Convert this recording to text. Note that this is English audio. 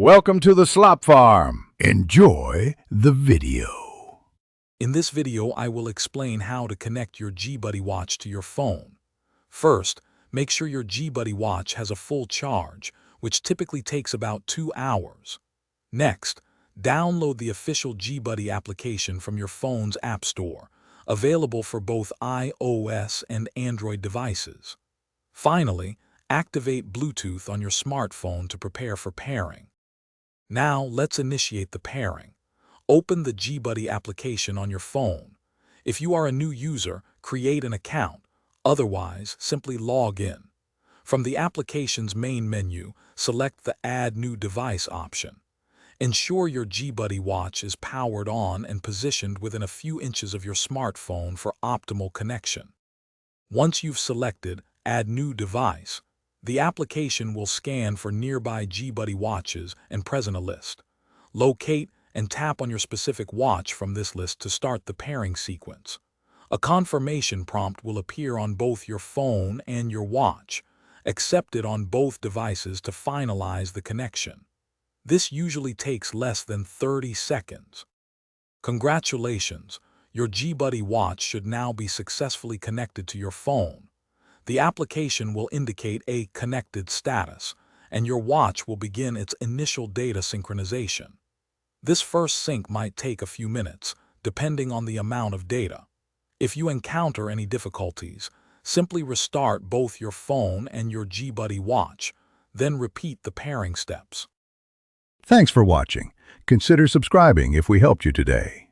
Welcome to the Slop Farm. Enjoy the video. In this video, I will explain how to connect your G-Buddy watch to your phone. First, make sure your G-Buddy watch has a full charge, which typically takes about 2 hours. Next, download the official G-Buddy application from your phone's App Store, available for both iOS and Android devices. Finally, activate Bluetooth on your smartphone to prepare for pairing. Now, let's initiate the pairing. Open the G-Buddy application on your phone. If you are a new user, create an account. Otherwise, simply log in. From the application's main menu, select the Add New Device option. Ensure your G-Buddy watch is powered on and positioned within a few inches of your smartphone for optimal connection. Once you've selected Add New Device, the application will scan for nearby G-Buddy watches and present a list. Locate and tap on your specific watch from this list to start the pairing sequence. A confirmation prompt will appear on both your phone and your watch. Accept it on both devices to finalize the connection. This usually takes less than 30 seconds. Congratulations! Your G-Buddy watch should now be successfully connected to your phone. The application will indicate a connected status, and your watch will begin its initial data synchronization. This first sync might take a few minutes, depending on the amount of data. If you encounter any difficulties, simply restart both your phone and your G-Buddy watch, then repeat the pairing steps. Thanks for watching. Consider subscribing if we helped you today.